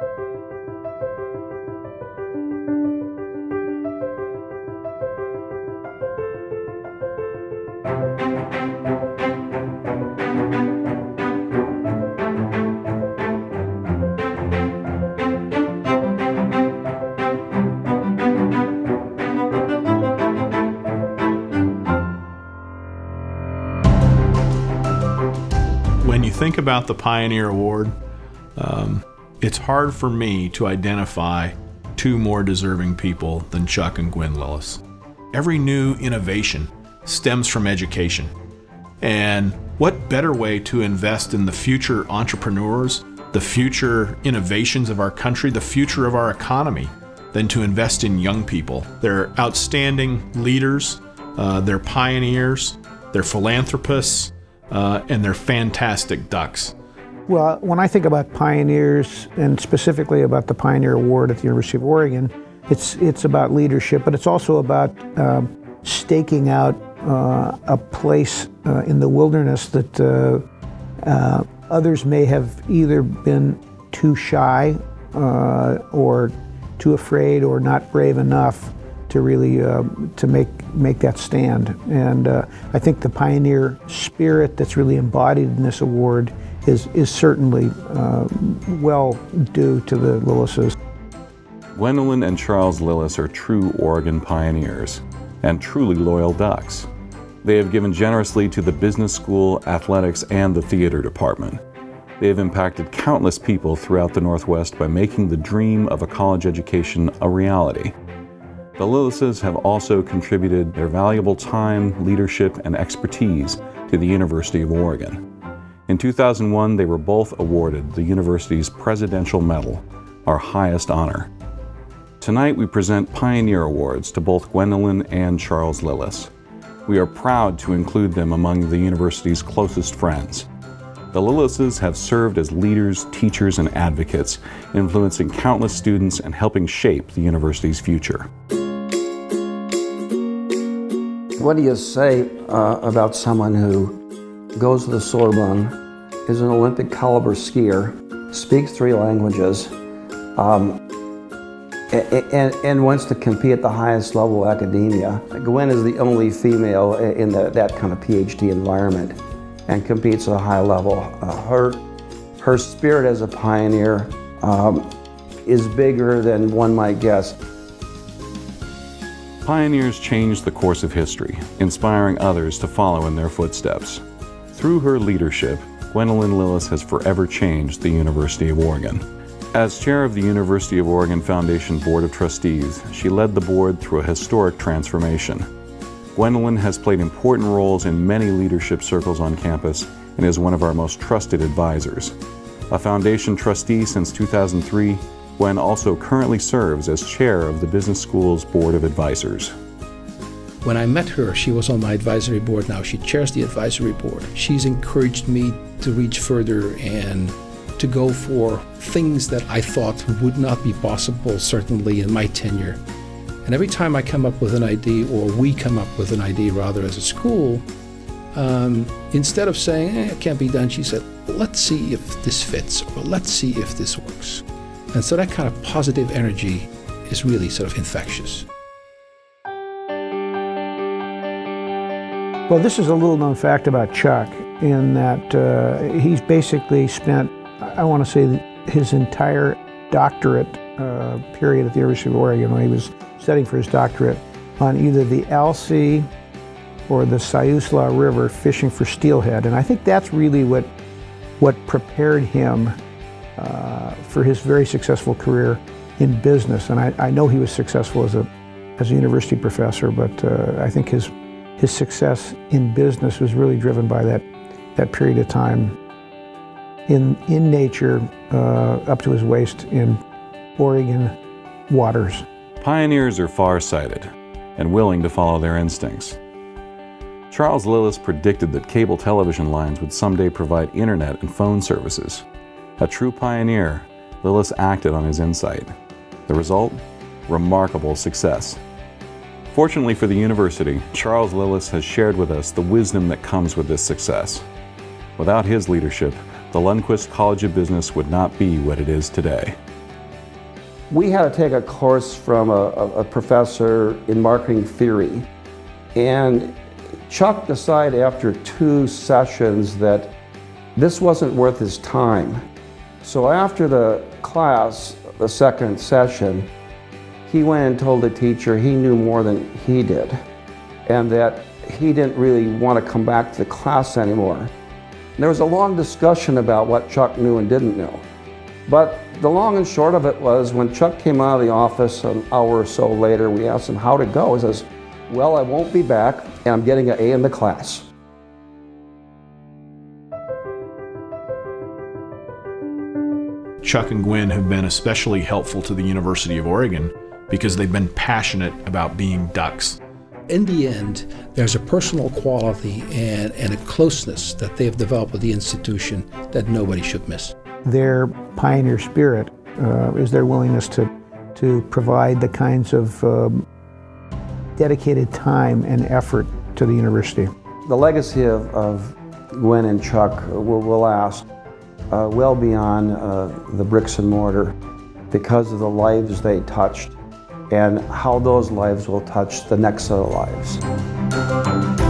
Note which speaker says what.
Speaker 1: When you think about the Pioneer Award, it's hard for me to identify two more deserving people than Chuck and Gwen Lillis. Every new innovation stems from education. And what better way to invest in the future entrepreneurs, the future innovations of our country, the future of our economy, than to invest in young people? They're outstanding leaders, they're pioneers, they're philanthropists, and they're fantastic ducks.
Speaker 2: Well, when I think about pioneers, and specifically about the Pioneer Award at the University of Oregon, it's about leadership, but it's also about staking out a place in the wilderness that others may have either been too shy or too afraid or not brave enough to really to make that stand. And I think the pioneer spirit that's really embodied in this award is certainly well due to the Lillises.
Speaker 3: Gwendolyn and Charles Lillis are true Oregon pioneers and truly loyal ducks. They have given generously to the business school, athletics, and the theater department. They have impacted countless people throughout the Northwest by making the dream of a college education a reality. The Lillises have also contributed their valuable time, leadership, and expertise to the University of Oregon. In 2001, they were both awarded the university's Presidential Medal, our highest honor. Tonight, we present Pioneer Awards to both Gwendolyn and Charles Lillis. We are proud to include them among the university's closest friends. The Lillises have served as leaders, teachers, and advocates, influencing countless students and helping shape the university's future.
Speaker 4: What do you say about someone who goes to the Sorbonne, is an Olympic caliber skier, speaks 3 languages, and wants to compete at the highest level of academia? Gwen is the only female in that kind of PhD environment and competes at a high level. Her spirit as a pioneer is bigger than one might guess.
Speaker 3: Pioneers changed the course of history, inspiring others to follow in their footsteps. Through her leadership, Gwendolyn Lillis has forever changed the University of Oregon. As chair of the University of Oregon Foundation Board of Trustees, she led the board through a historic transformation. Gwendolyn has played important roles in many leadership circles on campus and is one of our most trusted advisors. A foundation trustee since 2003, Gwen also currently serves as chair of the Business School's Board of Advisors.
Speaker 5: When I met her, she was on my advisory board now. She chairs the advisory board. She's encouraged me to reach further and to go for things that I thought would not be possible, certainly in my tenure. And every time I come up with an idea, or we come up with an idea rather as a school, instead of saying, it can't be done, she said, let's see if this fits, or let's see if this works. And so that kind of positive energy is really sort of infectious.
Speaker 2: Well, this is a little known fact about Chuck in that he's basically spent, I want to say, his entire doctorate period at the University of Oregon when he was studying for his doctorate on either the Alsea or the Siuslaw River fishing for steelhead. And I think that's really what prepared him for his very successful career in business. And I know he was successful as a university professor, but I think his success in business was really driven by that period of time in nature up to his waist in Oregon waters.
Speaker 3: Pioneers are far-sighted and willing to follow their instincts. Charles Lillis predicted that cable television lines would someday provide internet and phone services. A true pioneer, Lillis acted on his insight. The result? Remarkable success. Fortunately for the university, Charles Lillis has shared with us the wisdom that comes with this success. Without his leadership, the Lundquist College of Business would not be what it is today.
Speaker 4: We had to take a course from a professor in marketing theory, and Chuck decided after 2 sessions that this wasn't worth his time. So after the class, the second session, he went and told the teacher he knew more than he did, and that he didn't really want to come back to the class anymore. And there was a long discussion about what Chuck knew and didn't know. But the long and short of it was, when Chuck came out of the office an hour or so later, we asked him how to go. He says, "Well, I won't be back, and I'm getting an A in the class."
Speaker 1: Chuck and Gwen have been especially helpful to the University of Oregon because they've been passionate about being ducks.
Speaker 5: In the end, there's a personal quality and a closeness that they have developed with the institution that nobody should miss.
Speaker 2: Their pioneer spirit is their willingness to provide the kinds of dedicated time and effort to the university.
Speaker 4: The legacy of Gwen and Chuck will last well beyond the bricks and mortar, because of the lives they touched and how those lives will touch the next set of lives.